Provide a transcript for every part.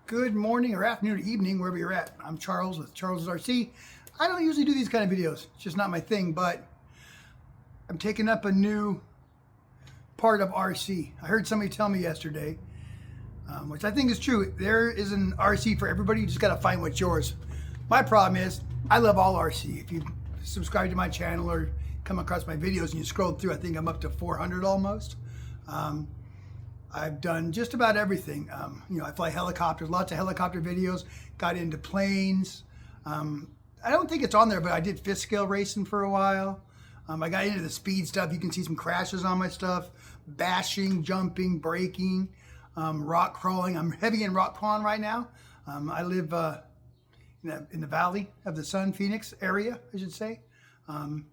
Good morning or afternoon or evening, wherever you're at. I'm Charles with Charles RC. I don't usually do these kind of videos. It's just not my thing, but I'm taking up a new part of RC. I heard somebody tell me yesterday, which I think is true. There is an RC for everybody. You just got to find what's yours. My problem is I love all RC. If you subscribe to my channel or come across my videos and you scroll through, I think I'm up to 400 almost. I've done just about everything. I fly helicopters, lots of helicopter videos, got into planes. I don't think it's on there, but I did fifth scale racing for a while. I got into the speed stuff. You can see some crashes on my stuff, bashing, jumping, braking, rock crawling. I'm heavy in rock crawling right now. I live in the Valley of the Sun, Phoenix area, I should say. And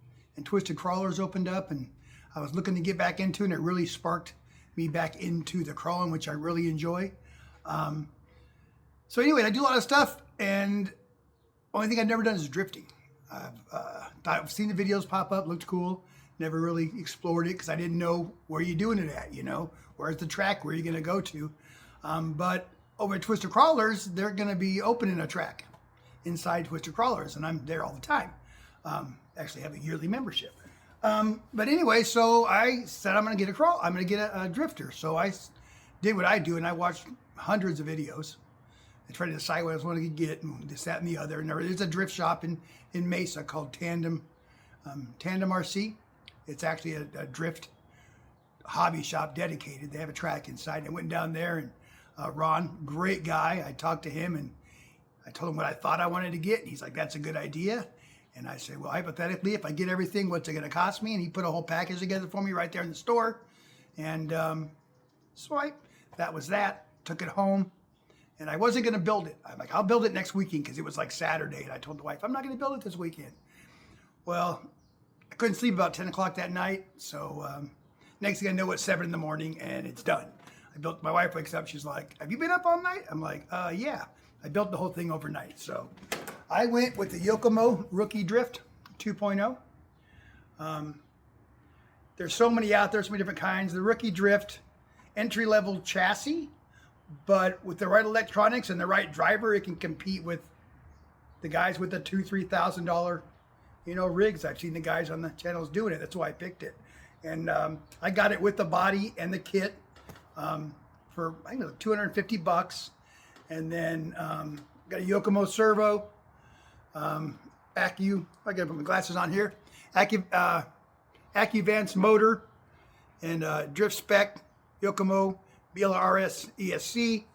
Twisted Crawlers opened up, and I was looking to get back into it, and it really sparked me back into the crawling, which I really enjoy. So anyway, I do a lot of stuff, and only thing I've never done is drifting. I've seen the videos pop up, looked cool, never really explored it because I didn't know where you're doing it at, where's the track, where are you gonna go to? But over at Twisted Crawlers, they're gonna be opening a track inside Twisted Crawlers, and I'm there all the time. Actually have a yearly membership. But anyway, so I said I'm going to get a drifter. So I did what I do, and I watched hundreds of videos. I tried to decide what I was going to get, and this, that, and the other. And there's a drift shop in Mesa called Tandem RC. It's actually a drift hobby shop dedicated. They have a track inside. I went down there, and Ron, great guy. I talked to him, and I told him what I thought I wanted to get. And he's like, that's a good idea. And I said, well, hypothetically, if I get everything, what's it going to cost me? And he put a whole package together for me right there in the store. And that was that. Took it home. And I wasn't going to build it. I'm like, I'll build it next weekend because it was like Saturday. And I told the wife, I'm not going to build it this weekend. Well, I couldn't sleep about 10 o'clock that night. So next thing I know, it's 7 in the morning and it's done. My wife wakes up. She's like, have you been up all night? I'm like, yeah. I built the whole thing overnight. So I went with the Yokomo Rookie Drift 2.0. There's so many out there, so many different kinds. The Rookie Drift entry-level chassis, but with the right electronics and the right driver, it can compete with the guys with the $2,000-3,000, rigs. I've seen the guys on the channels doing it. That's why I picked it. And I got it with the body and the kit for I think it was $250. And then got a Yokomo servo. I gotta put my glasses on here. AccuVance motor and drift spec Yokomo BLRS ESC.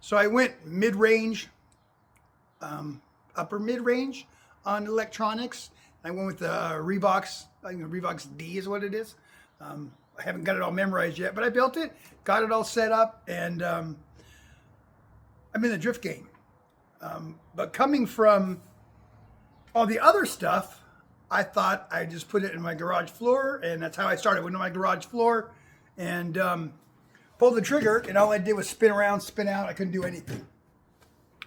So I went mid-range, upper mid-range on electronics. I went with the Revox. I think the Revox D is what it is. I haven't got it all memorized yet, but I built it, got it all set up, and I'm in the drift game. But coming from all the other stuff, I thought I'd just put it in my garage floor, and that's how I started. Went to my garage floor and pulled the trigger, and all I did was spin around, spin out. I couldn't do anything.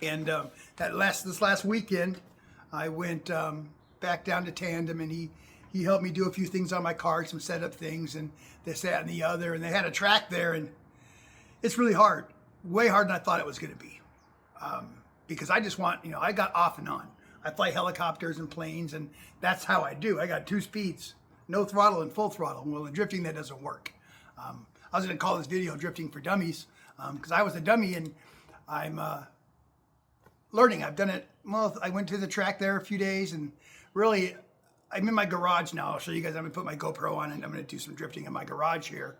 And this last weekend, I went back down to Tandem, and he helped me do a few things on my car, some setup things, and this, that, and the other. And they had a track there, and it's really hard, way harder than I thought it was going to be. Because I just want, I got off and on. I fly helicopters and planes, and that's how I do. I got 2 speeds, no throttle and full throttle. Well, in drifting, that doesn't work. I was going to call this video Drifting for Dummies, because I was a dummy, and I'm learning. I've done it. Well, I went to the track there a few days, and really, I'm in my garage now. I'll show you guys. I'm going to put my GoPro on, and I'm going to do some drifting in my garage here.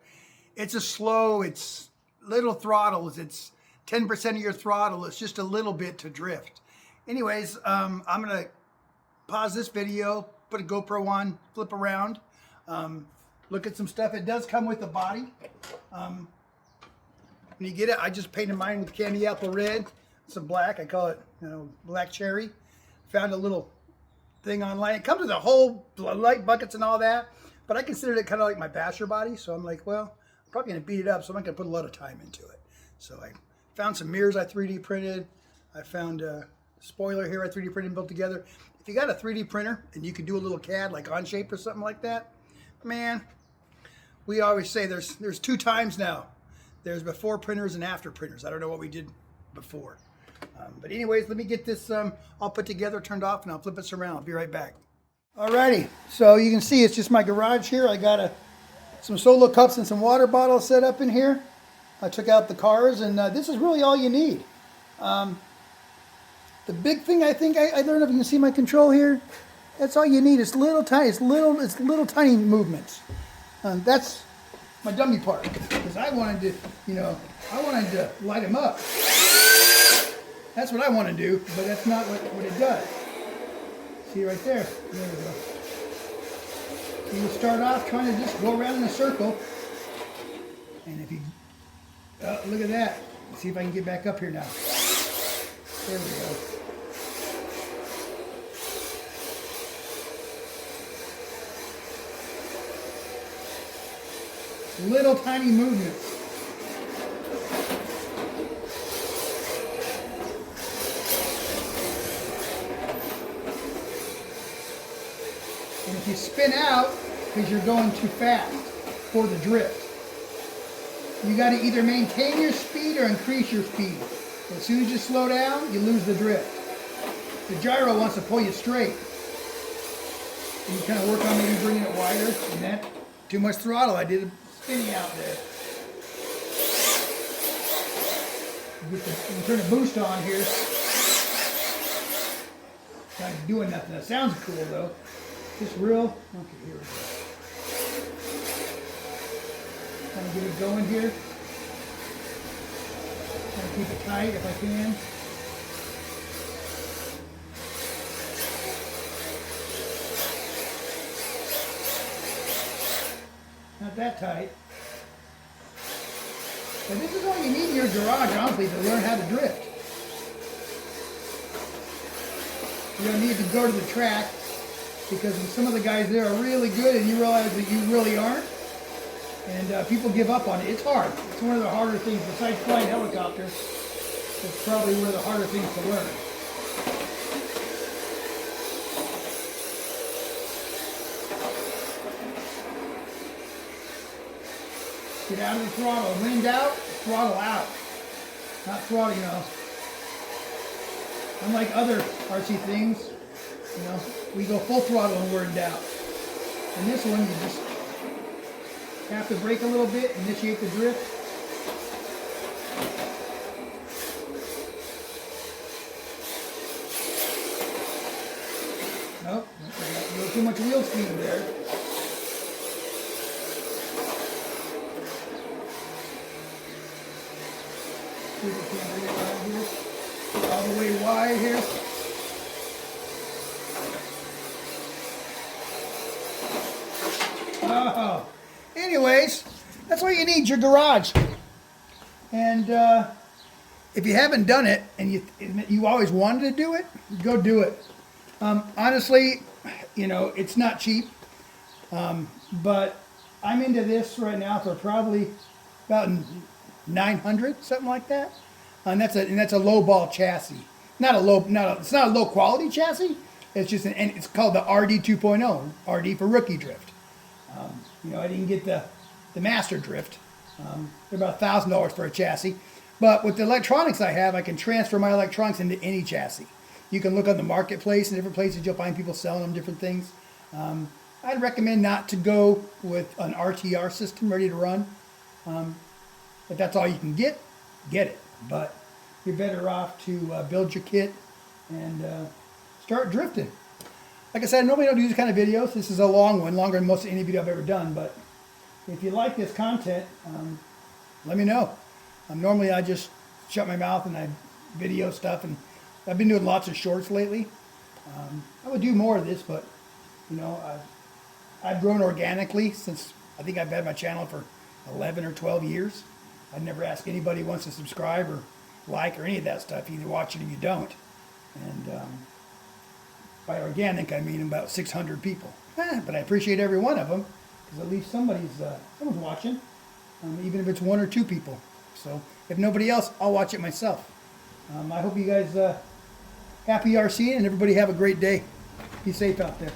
It's it's little throttles. It's 10% of your throttle. It's just a little bit to drift. Anyways, I'm going to pause this video, put a GoPro on, flip around, look at some stuff. It does come with a body. When you get it, I just painted mine with candy apple red, some black. I call it, black cherry. Found a little thing online. It comes with a whole light buckets and all that, but I considered it kind of like my basher body. So I'm like, well, I'm probably going to beat it up, so I'm not going to put a lot of time into it. So I found some mirrors I 3D printed. I found a spoiler here I 3D printed and built together. If you got a 3D printer and you can do a little CAD like Onshape or something like that, man, we always say there's 2 times now. There's before printers and after printers. I don't know what we did before. But anyways, let me get this all put together, turned off, and I'll flip this around. I'll be right back. Alrighty, so you can see it's just my garage here. I got some solo cups and some water bottles set up in here. I took out the cars, and this is really all you need. The big thing I think I learned, if you can see my control here, that's all you need. It's little tiny movements. That's my dummy part, because I wanted to light them up. That's what I want to do, but that's not what it does. See right there? There we go. So you start off trying to just go around in a circle, and if you look at that. Let's see if I can get back up here now. There we go. Little tiny movements. And if you spin out, because you're going too fast for the drift, you got to either maintain your speed or increase your speed. As soon as you slow down, you lose the drift. The gyro wants to pull you straight. And you kind of work on maybe bringing it wider, and that, too much throttle. I did a spinny out there. You turn the boost on here. Not doing nothing. That sounds cool though. Just real. Okay, here we go. Trying to get it going here. Trying to keep it tight if I can. Not that tight. But this is all you need in your garage, honestly, to learn how to drift. You don't need to go to the track, because some of the guys there are really good and you realize that you really aren't. And people give up on it. It's hard. It's one of the harder things, besides flying helicopters. It's probably one of the harder things to learn. Get out of the throttle. Wind out, throttle out. Not throttle, you know. Unlike other RC things, you know, we go full throttle and wind out. And this one, you just have to brake a little bit, initiate the drift. Nope, a little too much wheel speed there. See if we can bring it around here. All the way wide here. Oh. Anyways, that's what you need, your garage. And if you haven't done it and you always wanted to do it, go do it. Honestly, you know, it's not cheap, but I'm into this right now for probably about 900, something like that. And that's a low ball chassis. It's not a low quality chassis. It's just and it's called the RD 2.0, RD for rookie drift. You know, I didn't get the master drift. They're about $1,000 for a chassis. But with the electronics I have, I can transfer my electronics into any chassis. You can look on the marketplace and different places. You'll find people selling them different things. I'd recommend not to go with an RTR system ready to run. If that's all you can get it. But you're better off to build your kit and start drifting. Like I said, I normally don't do these kind of videos. This is a long one, longer than most of any video I've ever done. But if you like this content, let me know. Normally I just shut my mouth and I video stuff, and I've been doing lots of shorts lately. I would do more of this, but you know, I've grown organically since I think I've had my channel for 11 or 12 years. I'd never ask anybody who wants to subscribe or like or any of that stuff. You either watch it or you don't. And by organic, I mean about 600 people. But I appreciate every one of them, because at least someone's watching, even if it's 1 or 2 people. So if nobody else, I'll watch it myself. I hope you guys happy RCing, and everybody have a great day. Be safe out there.